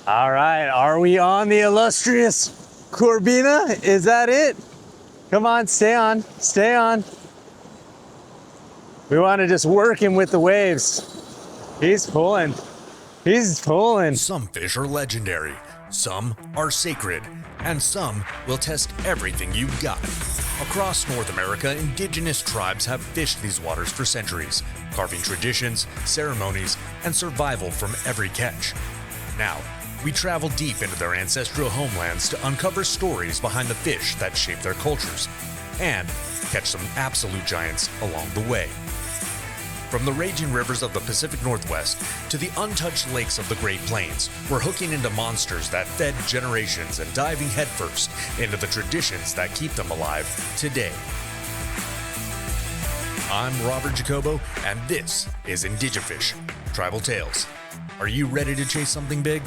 All right, are we on the illustrious Corbina? Is that it? Come on, stay on, stay on. We want to just work him with the waves. He's pulling, he's pulling. Some fish are legendary, some are sacred, and some will test everything you've got. Across North America, indigenous tribes have fished these waters for centuries, carving traditions, ceremonies, and survival from every catch. Now, we travel deep into their ancestral homelands to uncover stories behind the fish that shape their cultures, and catch some absolute giants along the way. From the raging rivers of the Pacific Northwest to the untouched lakes of the Great Plains, we're hooking into monsters that fed generations and diving headfirst into the traditions that keep them alive today. I'm Robert Jacobo, and this is Indigifish, Tribal Tales. Are you ready to chase something big?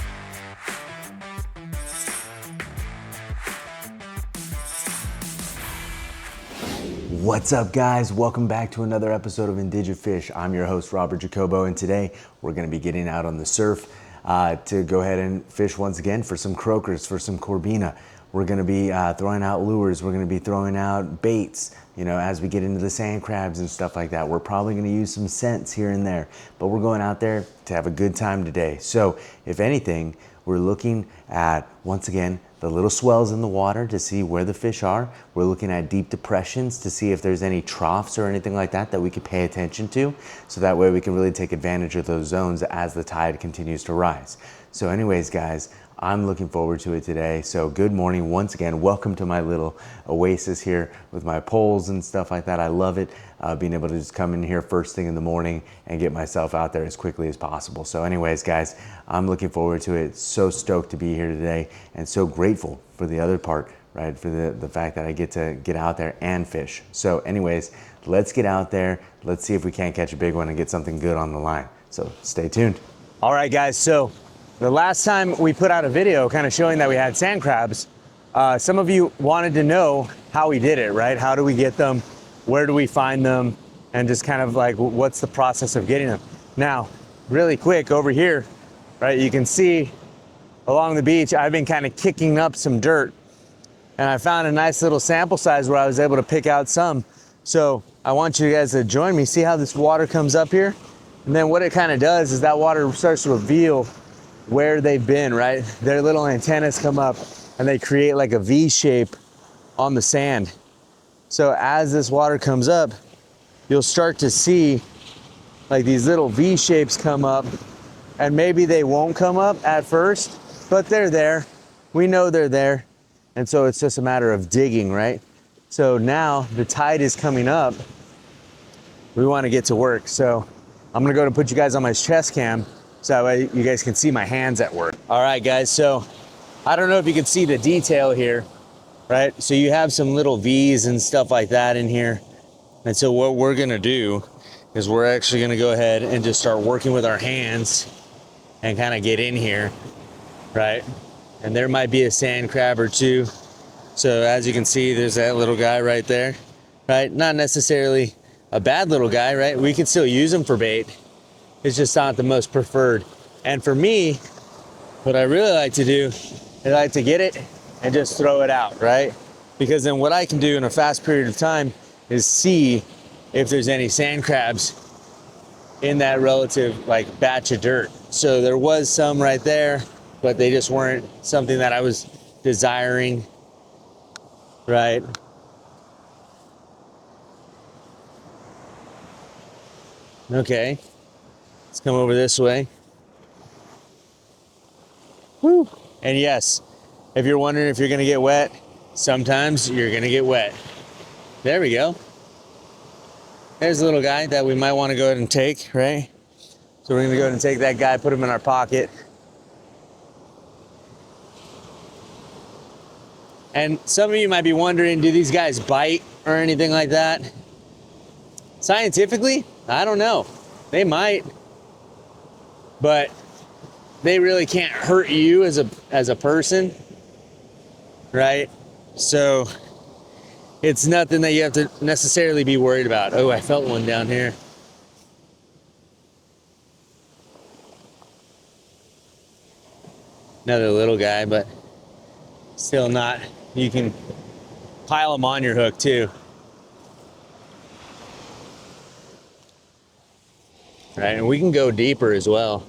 What's up, guys? Welcome back to another episode of Indigifish. I'm your host, Robert Jacobo, and today we're going to be getting out on the surf to go ahead and fish once again for some croakers, for some Corbina. We're going to be throwing out lures. We're going to be throwing out baits, you know, as we get into the sand crabs and stuff like that. We're probably going to use some scents here and there, but we're going out there to have a good time today. So if anything, we're looking at, once again, the little swells in the water to see where the fish are. We're looking at deep depressions to see if there's any troughs or anything like that that we could pay attention to. So that way we can really take advantage of those zones as the tide continues to rise. So anyways, guys, I'm looking forward to it today. So good morning once again. Welcome to my little oasis here with my poles and stuff like that. I love it, being able to just come in here first thing in the morning and get myself out there as quickly as possible. So anyways, guys, I'm looking forward to it. So stoked to be here today and so grateful for the other part, right? For the fact that I get to get out there and fish. So anyways, let's get out there. Let's see if we can't catch a big one and get something good on the line. So stay tuned. All right, guys, so the last time we put out a video kind of showing that we had sand crabs, some of you wanted to know how we did it, right? How do we get them? Where do we find them? And just kind of like, what's the process of getting them? Now, really quick over here, right? You can see along the beach, I've been kind of kicking up some dirt, and I found a nice little sample size where I was able to pick out some. So I want you guys to join me. See how this water comes up here? And then what it kind of does is that water starts to reveal where they've been, right? Their little antennas come up and they create like a V shape on the sand. So as this water comes up, you'll start to see like these little V shapes come up, and maybe they won't come up at first, but they're there. We know they're there. And so it's just a matter of digging, right? So now the tide is coming up. We want to get to work. So I'm gonna go and put you guys on my chest cam so that way you guys can see my hands at work. All right, guys, so I don't know if you can see the detail here, right? So you have some little V's and stuff like that in here. And so what we're gonna do is we're actually gonna go ahead and just start working with our hands and kind of get in here, right? And there might be a sand crab or two. So as you can see, there's that little guy right there, right? Not necessarily a bad little guy, right? We can still use him for bait. It's just not the most preferred. And for me, what I really like to do is I like to get it and just throw it out, right? Because then what I can do in a fast period of time is see if there's any sand crabs in that relative like batch of dirt. So there was some right there, but they just weren't something that I was desiring, right? Okay. Let's come over this way. Woo. And yes, if you're wondering if you're gonna get wet, sometimes you're gonna get wet. There we go. There's a little guy that we might wanna go ahead and take, right? So we're gonna go ahead and take that guy, put him in our pocket. And some of you might be wondering, do these guys bite or anything like that? Scientifically, I don't know. They might. But they really can't hurt you as a person, right? So it's nothing that you have to necessarily be worried about. Oh, I felt one down here. Another little guy, but still not. You can pile them on your hook too. Right, and we can go deeper as well.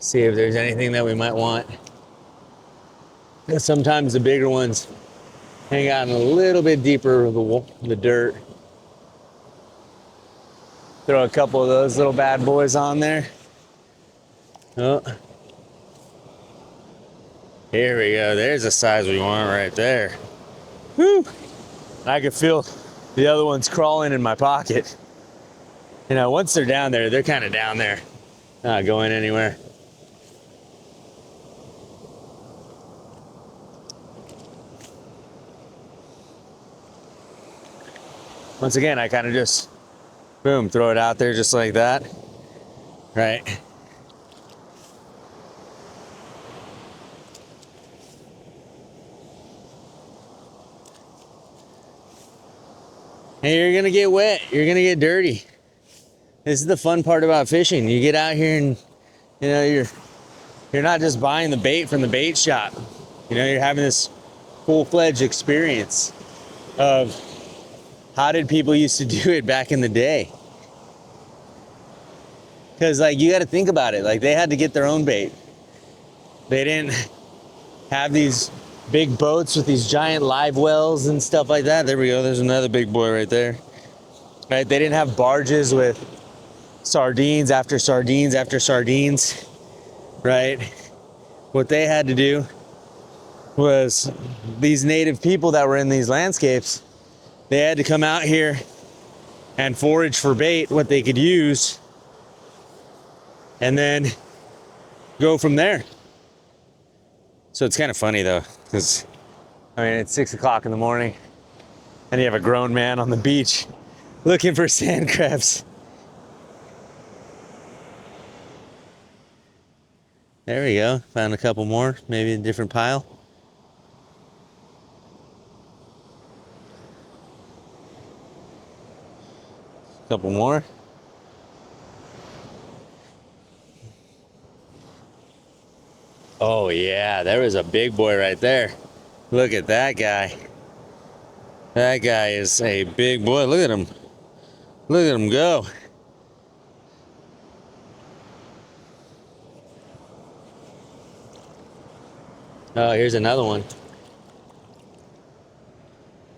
See if there's anything that we might want. Because sometimes the bigger ones hang out in a little bit deeper of the dirt. Throw a couple of those little bad boys on there. Oh. Here we go. There's the size we want right there. Whew. I could feel the other ones crawling in my pocket. You know, once they're down there, they're kind of down there. Not going anywhere. Once again, I kind of just, boom, throw it out there just like that. Right. And you're gonna get wet, you're gonna get dirty. This is the fun part about fishing. You get out here and, you know, you're not just buying the bait from the bait shop. You know, you're having this full-fledged experience of how did people used to do it back in the day? Because, like, you got to think about it. Like, they had to get their own bait. They didn't have these big boats with these giant live wells and stuff like that. There we go. There's another big boy right there. Right? They didn't have barges with sardines after sardines after sardines. Right? What they had to do was, these native people that were in these landscapes, they had to come out here and forage for bait, what they could use, and then go from there. So it's kind of funny though, because I mean, it's 6 o'clock in the morning and you have a grown man on the beach looking for sand crabs. There we go. Found a couple more, maybe a different pile. Couple more. Oh yeah, there was a big boy right there. Look at that guy. That guy is a big boy. Look at him. Look at him go. Oh, here's another one.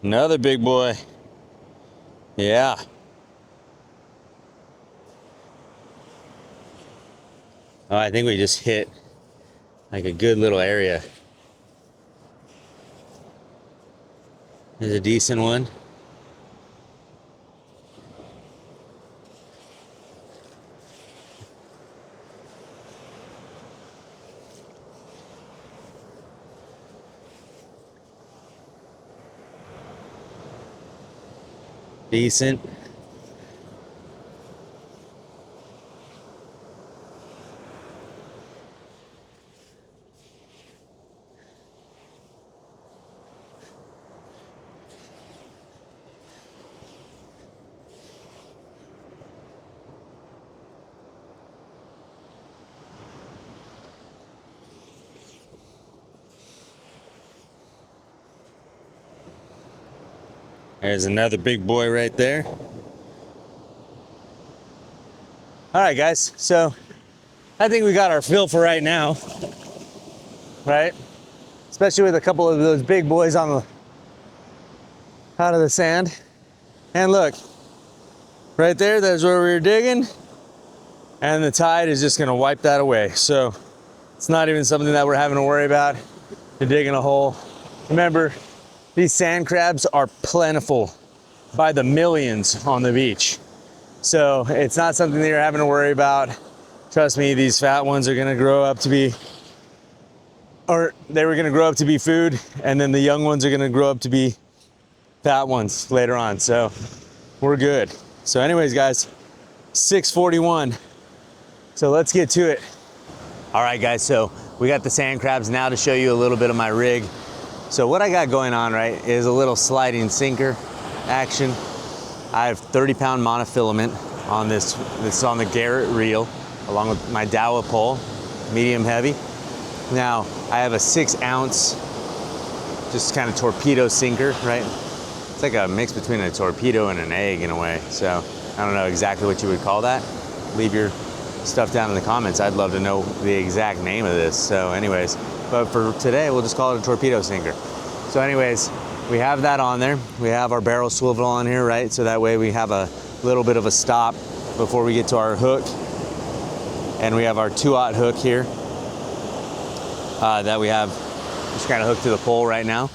Another big boy. Yeah. Oh, I think we just hit like a good little area. There's a decent one. Decent. There's another big boy right there. All right, guys, so I think we got our fill for right now, right? Especially with a couple of those big boys on the out of the sand. And look, right there, that's where we were digging, and the tide is just gonna wipe that away. So it's not even something that we're having to worry about to digging a hole. Remember, these sand crabs are plentiful by the millions on the beach. So it's not something that you're having to worry about. Trust me, these fat ones are gonna grow up to be, or they were gonna grow up to be food, and then the young ones are gonna grow up to be fat ones later on. So we're good. So anyways, guys, 6:41. So let's get to it. All right, guys, so we got the sand crabs. Now to show you a little bit of my rig. So what I got going on, right, is a little sliding sinker action. I have 30-pound monofilament on this. This is on the Garrett reel. along with my Dowah pole, medium heavy. Now I have a 6-ounce, just kind of torpedo sinker, right? It's like a mix between a torpedo and an egg in a way. So I don't know exactly what you would call that. Leave your stuff down in the comments. I'd love to know the exact name of this. So anyways, but for today, we'll just call it a torpedo sinker. So anyways, we have that on there. We have our barrel swivel on here, right? So that way we have a little bit of a stop before we get to our hook. And we have our 2/0 hook here that we have just kind of hooked to the pole right now.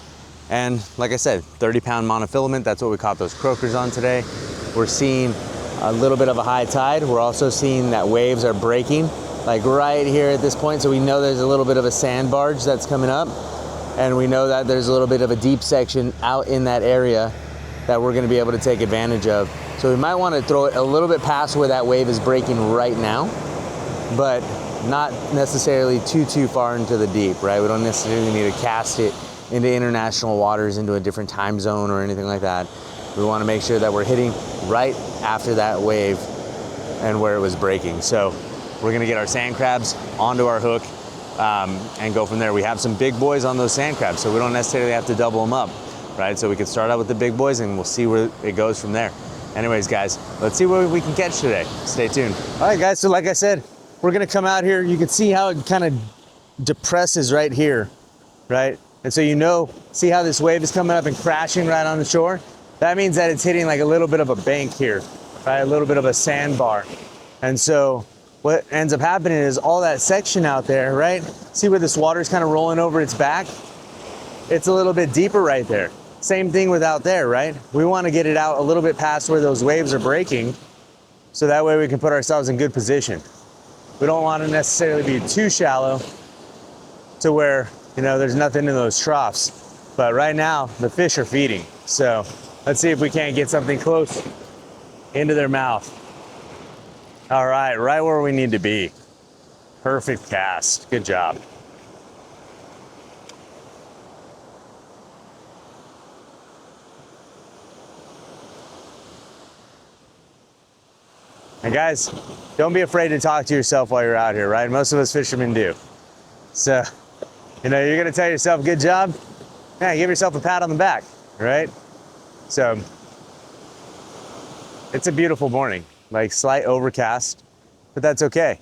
And like I said, 30-pound monofilament, that's what we caught those croakers on today. We're seeing a little bit of a high tide. We're also seeing that waves are breaking, like right here at this point. So we know there's a little bit of a sand barge that's coming up. And we know that there's a little bit of a deep section out in that area that we're gonna be able to take advantage of. So we might wanna throw it a little bit past where that wave is breaking right now, but not necessarily too far into the deep, right? We don't necessarily need to cast it into international waters, into a different time zone or anything like that. We wanna make sure that we're hitting right after that wave and where it was breaking. So we're gonna get our sand crabs onto our hook and go from there. We have some big boys on those sand crabs, so we don't necessarily have to double them up, right? So we can start out with the big boys and we'll see where it goes from there. Anyways, guys, let's see what we can catch today. Stay tuned. All right, guys, so like I said, we're gonna come out here. You can see how it kind of depresses right here, right? And so see how this wave is coming up and crashing right on the shore? That means that it's hitting like a little bit of a bank here, right? A little bit of a sandbar. And so what ends up happening is all that section out there, right? See where this water is kind of rolling over its back? It's a little bit deeper right there. Same thing with out there, right? We want to get it out a little bit past where those waves are breaking, so that way we can put ourselves in good position. We don't want to necessarily be too shallow to where, there's nothing in those troughs. But right now, the fish are feeding. So let's see if we can't get something close into their mouth. All right, right where we need to be. Perfect cast. Good job. And guys, don't be afraid to talk to yourself while you're out here, right? Most of us fishermen do. So, you're gonna tell yourself, good job. Yeah, give yourself a pat on the back, right? So, it's a beautiful morning. Like slight overcast, but that's okay.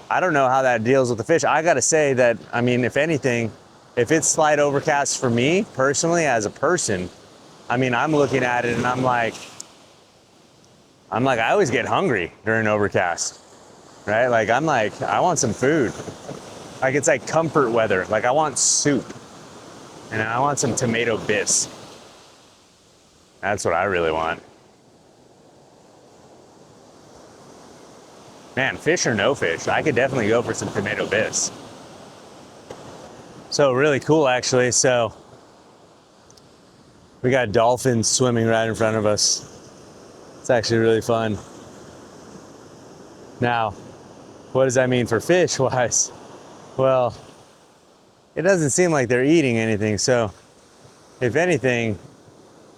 I don't know how that deals with the fish. I gotta say that, if anything, if it's slight overcast for me personally as a person, I'm looking at it and I'm like, I always get hungry during overcast, right? Like, I want some food. Like, it's like comfort weather. Like, I want soup and I want some tomato bisque. That's what I really want. Man, fish or no fish, I could definitely go for some tomato bisque. So really cool, actually. So we got dolphins swimming right in front of us. It's actually really fun. Now, what does that mean for fish-wise? Well, it doesn't seem like they're eating anything. So if anything,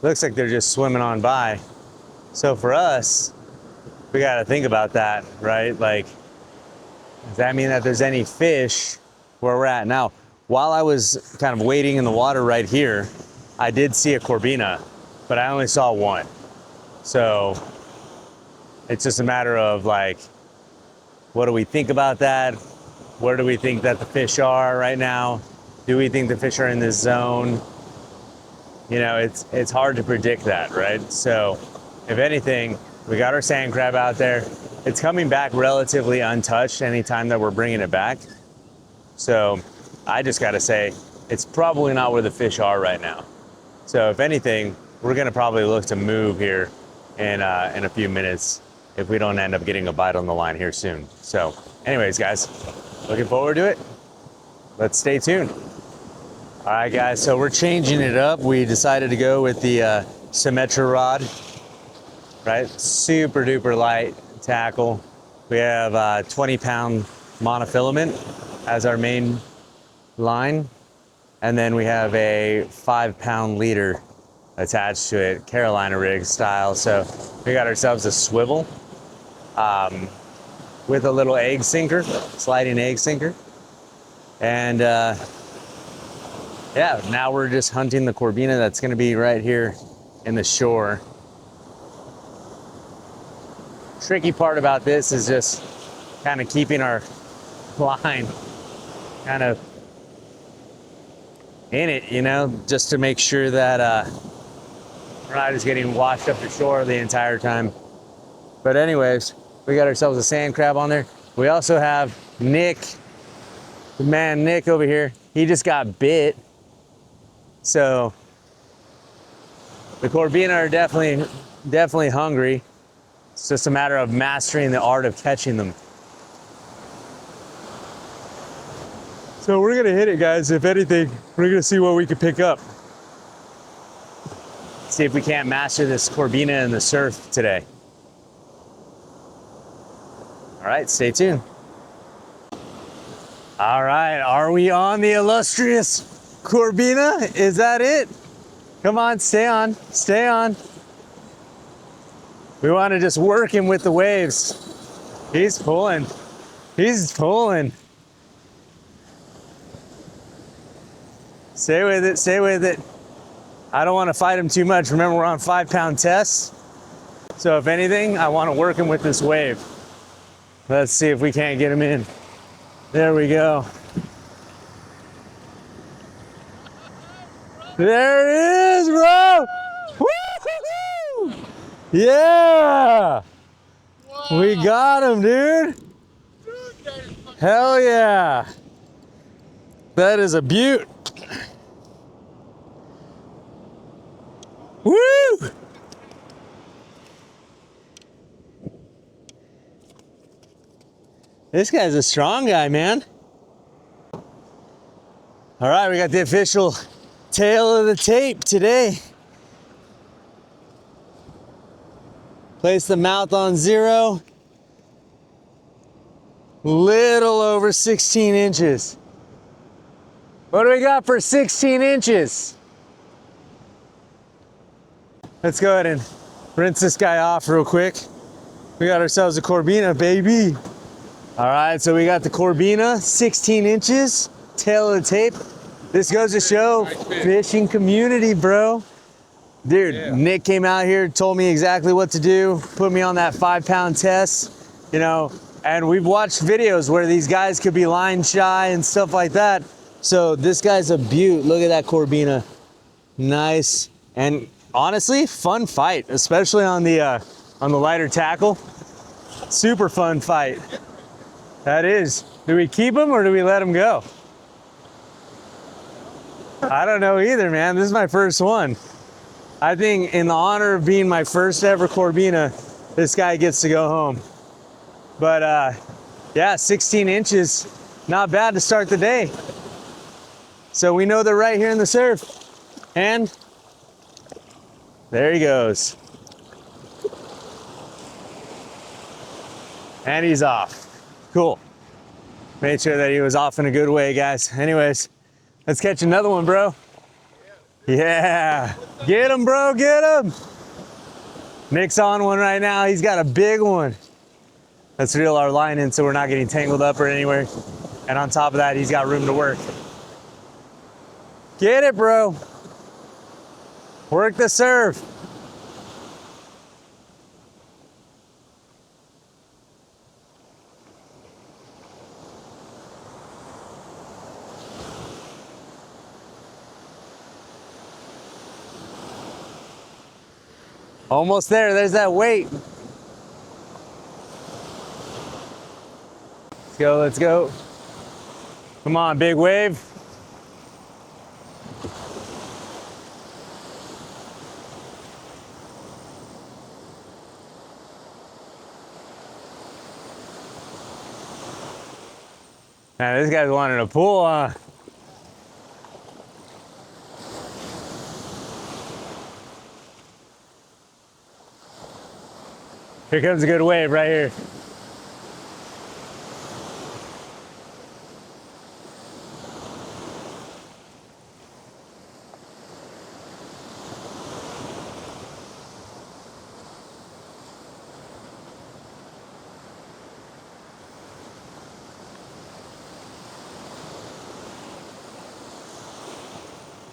looks like they're just swimming on by. So for us, we got to think about that, right? Like, does that mean that there's any fish where we're at? Now, while I was kind of waiting in the water right here, I did see a Corbina, but I only saw one. So it's just a matter of like, what do we think about that? Where do we think that the fish are right now? Do we think the fish are in this zone? It's hard to predict that, right? So if anything, we got our sand crab out there. It's coming back relatively untouched anytime that we're bringing it back. So I just got to say, it's probably not where the fish are right now. So if anything, we're going to probably look to move here in a few minutes if we don't end up getting a bite on the line here soon. So anyways, guys, looking forward to it. Let's stay tuned. All right, guys, so we're changing it up. We decided to go with the Symetra rod. Right, super duper light tackle. We have 20-pound monofilament as our main line, and then we have a 5-pound leader attached to it, Carolina rig style. So we got ourselves a swivel. with a little egg sinker, sliding egg sinker. And yeah, now we're just hunting the Corbina that's gonna be right here in the shore. Tricky part about this is just kind of keeping our line kind of in it, you know, just to make sure that we're not just getting washed up the shore the entire time. But anyways, we got ourselves a sand crab on there. We also have Nick, the man Nick over here. He just got bit. So the Corbina are definitely hungry. It's just a matter of mastering the art of catching them. So we're gonna hit it, guys. If anything, we're gonna see what we can pick up. See if we can't master this Corbina in the surf today. All right, stay tuned. All right, are we on the illustrious Corbina? Is that it? Come on, stay on, stay on. We want to just work him with the waves. He's pulling, he's pulling. Stay with it, stay with it. I don't want to fight him too much. Remember, we're on 5-pound tests. So if anything, I want to work him with this wave. Let's see if we can't get him in. There we go. There it is, bro! Woo-hoo-hoo! Yeah! Wow. We got him, dude! Hell yeah! That is a beaut. Woo! This guy's a strong guy, man. All right, we got the official tail of the tape today. Place the mouth on 0. Little over 16 inches. What do we got for 16 inches? Let's go ahead and rinse this guy off real quick. We got ourselves a Corbina, baby. All right, so we got the Corbina, 16 inches, tail of the tape. This goes to show fishing community, bro. Dude, yeah. Nick came out here, told me exactly what to do, put me on that 5-pound test, you know, and we've watched videos where these guys could be line shy and stuff like that. So this guy's a beaut. Look at that Corbina. Nice. And honestly, fun fight, especially on the lighter tackle. Super fun fight. That is. Do we keep him or do we let him go? I don't know either, man. This is my first one. I think in the honor of being my first ever Corbina, this guy gets to go home. But yeah, 16 inches, not bad to start the day. So we know they're right here in the surf. And there he goes. And he's off. Cool. Made sure that he was off in a good way, guys. Anyways, let's catch another one, bro. Yeah. Get him, bro, get him. Nick's on one right now. He's got a big one. Let's reel our line in so we're not getting tangled up or anywhere. And on top of that, he's got room to work. Get it, bro. Work the surf. Almost there, there's that weight. Let's go, let's go. Come on, big wave. Man, this guy's wanting to pull, huh? Here comes a good wave right here.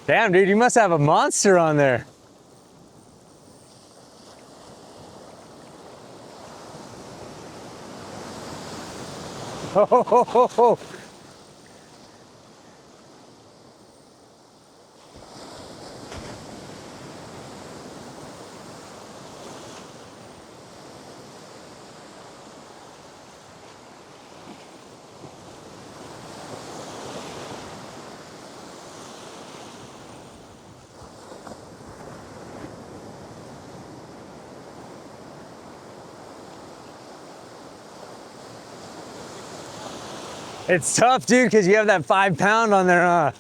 Damn, dude, you must have a monster on there. Oh, it's tough, dude, because you have that 5 pound on there, huh?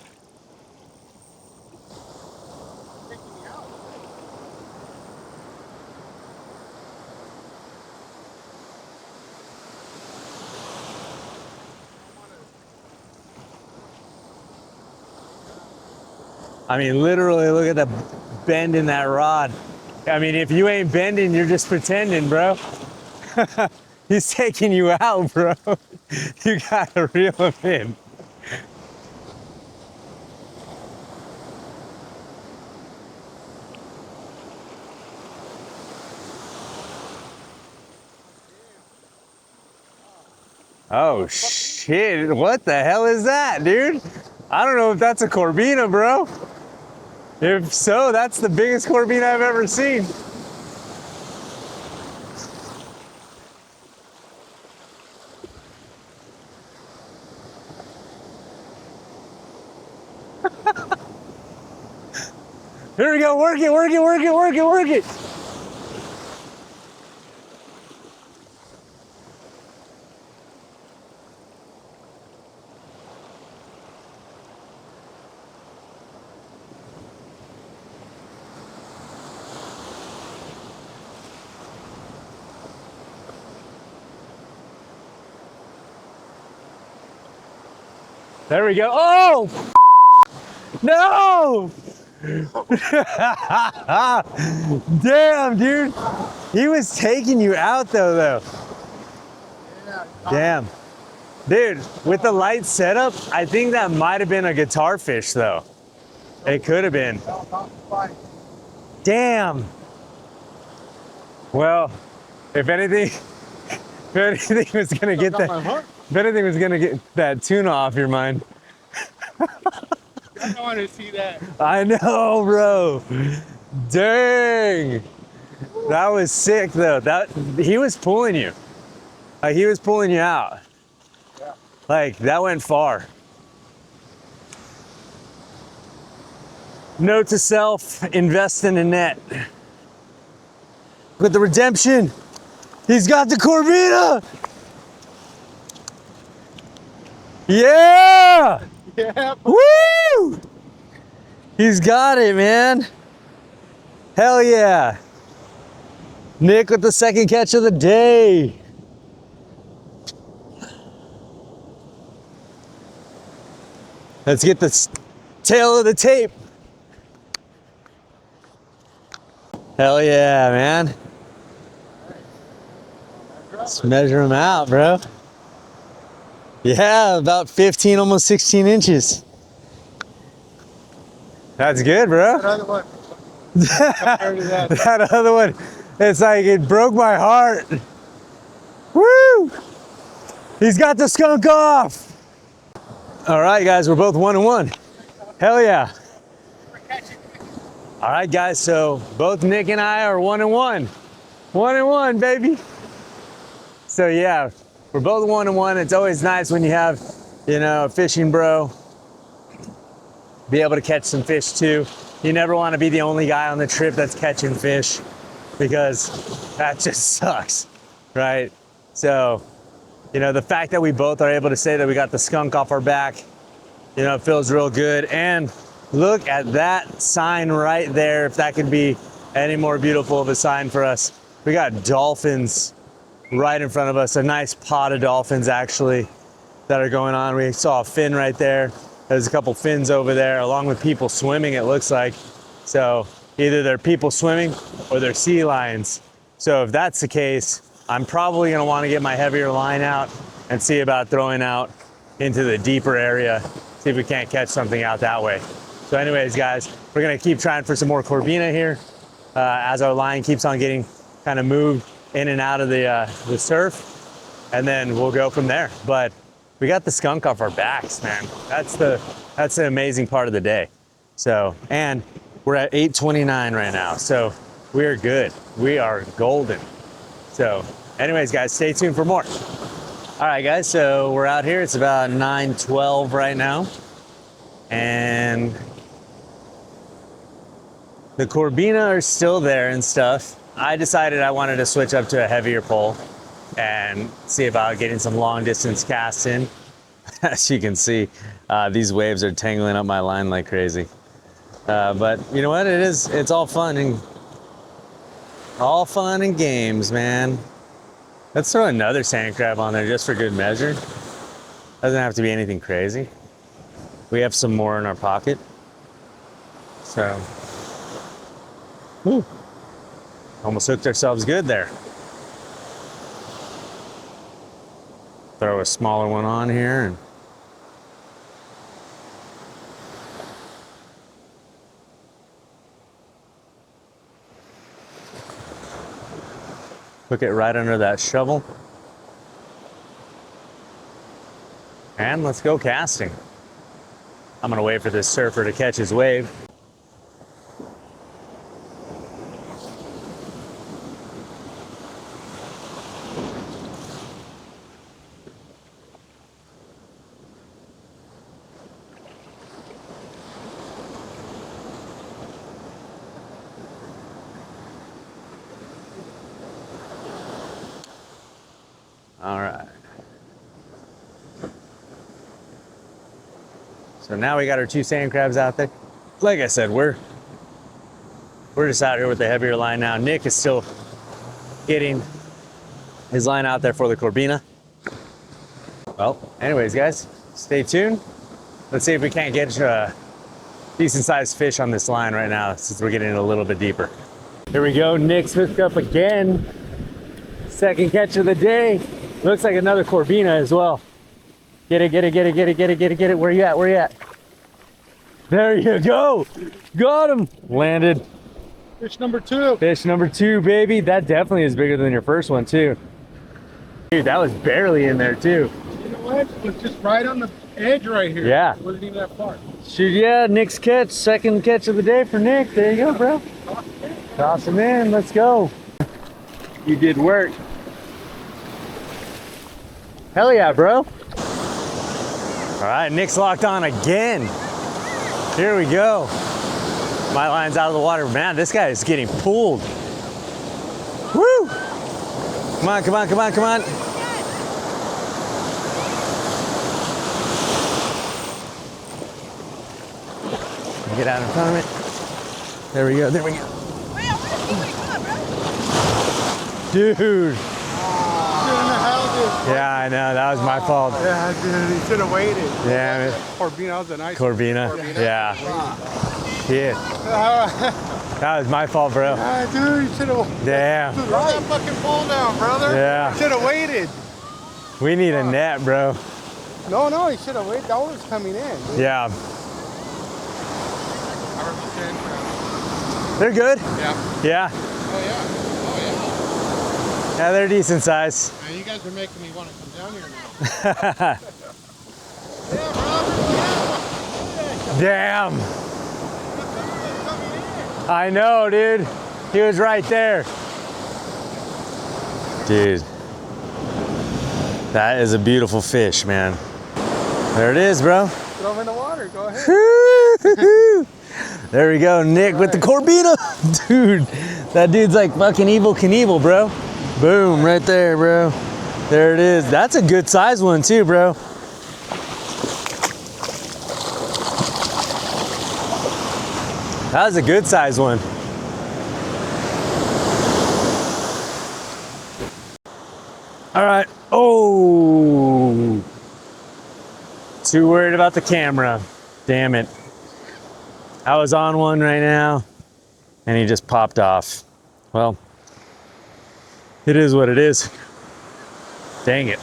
I mean, literally, look at the bend in that rod. I mean, if you ain't bending, you're just pretending, bro. He's taking you out, bro. You gotta reel him in. Oh shit, what the hell is that, dude? I don't know if that's a Corbina, bro. If so, that's the biggest Corbina I've ever seen. Here we go, work it, work it, work it, work it, work it. There we go. Oh! No! Damn, dude. He was taking you out though. Damn. Dude, with the light setup, I think that might have been a guitar fish though. It could have been. Damn. Well, if anything was gonna get that, if anything was gonna get that tuna off your mind. I don't want to see that. I know, bro. Dang. That was sick though. He was pulling you. Like he was pulling you out. Yeah. Like that went far. Note to self, invest in a net. With the redemption, he's got the Corbina. Yeah. Yeah. Woo! He's got it, man. Hell yeah. Nick with the second catch of the day. Let's get the tail of the tape. Hell yeah, man. Let's measure him out, bro. Yeah, about 15, almost 16 inches. That's good, bro. Another one. Compared to that. That other one, it's like it broke my heart. Woo! He's got the skunk off. All right, guys, we're both 1-1. Hell yeah. All right, guys, so both Nick and I are 1-1. 1-1, baby. So yeah, we're both 1-1. It's always nice when you have, you know, a fishing bro, be able to catch some fish too. You never want to be the only guy on the trip that's catching fish because that just sucks, right? So, you know, the fact that we both are able to say that we got the skunk off our back, you know, it feels real good. And look at that sign right there. If that could be any more beautiful of a sign for us. We got dolphins right in front of us, a nice pod of dolphins actually that are going on. We saw a fin right there. There's a couple fins over there along with people swimming, it looks like. So either they're people swimming or they're sea lions. So if that's the case, I'm probably gonna wanna get my heavier line out and see about throwing out into the deeper area, see if we can't catch something out that way. So anyways, guys, we're gonna keep trying for some more Corbina here as our line keeps on getting kind of moved in and out of the surf, and then we'll go from there. But we got the skunk off our backs, man. That's the amazing part of the day. So, and we're at 8:29 right now, so we are good. We are golden. So anyways, guys, stay tuned for more. All right, guys, so we're out here. It's about 9:12 right now. And the Corbina are still there and stuff. I decided I wanted to switch up to a heavier pole and see about getting some long distance casts in. As you can see, these waves are tangling up my line like crazy. But you know what? It's all fun and games, man. Let's throw another sand crab on there just for good measure. Doesn't have to be anything crazy. We have some more in our pocket. So, whew, almost hooked ourselves good there. Throw a smaller one on here and hook it right under that shovel. And let's go casting. I'm gonna wait for this surfer to catch his wave. All right. So now we got our 2 sand crabs out there. Like I said, we're just out here with the heavier line now. Nick is still getting his line out there for the Corbina. Well, anyways, guys, stay tuned. Let's see if we can't get a decent sized fish on this line right now since we're getting a little bit deeper. Here we go, Nick's hooked up again. Second catch of the day. Looks like another Corbina as well. Get it, get it, get it, get it, get it, get it, get it. Where you at? Where you at? There you go. Got him. Landed. Fish number 2. Fish number 2, baby. That definitely is bigger than your first one, too. Dude, that was barely in there, too. You know what? It was just right on the edge right here. Yeah. It wasn't even that far. Shoot, yeah, Nick's catch. Second catch of the day for Nick. There you go, bro. Toss him in. Let's go. You did work. Hell yeah, bro. All right, Nick's locked on again. Here we go. My line's out of the water. Man, this guy is getting pulled. Woo! Come on, come on, come on, come on. Get out in front of it. There we go, there we go. Wait, I want to see what you got, bro. Dude. Dude, Yeah, I know, that was my fault. yeah, dude, he should have waited. Yeah, Corbina, that was a nice Corbina. Yeah. Yeah. That was my fault, bro. Dude, you should have. Damn. Dude, throw that fucking pole down, brother. Yeah. Should have waited. We need a net, bro. No, he should have waited. That was coming in. Dude. Yeah. They're good. Yeah. Yeah. Oh yeah. Yeah, they're decent size. Man, you guys are making me want to come down here now. Damn. I know, dude. He was right there. Dude. That is a beautiful fish, man. There it is, bro. Throw him in the water. Go ahead. There we go, Nick with the Corbina. Dude, that dude's like fucking Evel Knievel, bro. Boom, right there, bro. There it is. That's a good size one too, bro. That was a good size one. All right. Oh. Too worried about the camera. Damn it. I was on one right now and he just popped off. Well, it is what it is. Dang it.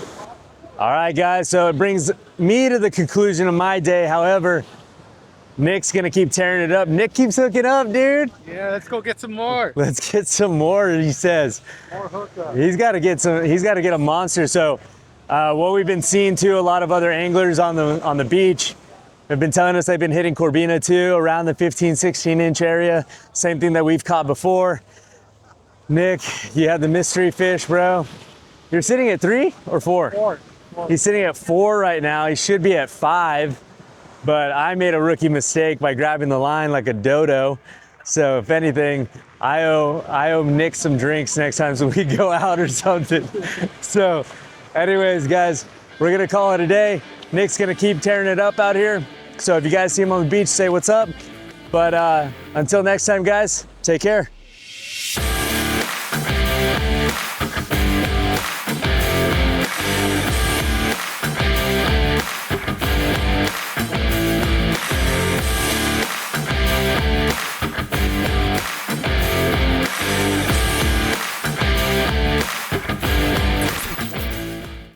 All right, guys, so it brings me to the conclusion of my day. However, Nick's gonna keep tearing it up. Nick keeps hooking up, dude. Yeah, let's go get some more. Let's get some more, he says. More hookup. He's got to get some. He's got to get a monster. So, what we've been seeing too, a lot of other anglers on the beach have been telling us they've been hitting Corbina too, around the 15, 16 inch area. Same thing that we've caught before. Nick, you had the mystery fish, bro. You're sitting at 3 or 4? 4. He's sitting at 4 right now. He should be at 5, but I made a rookie mistake by grabbing the line like a dodo. So if anything, I owe Nick some drinks next time so we go out or something. So anyways, guys, we're gonna call it a day. Nick's gonna keep tearing it up out here. So if you guys see him on the beach, say what's up. But until next time, guys, take care.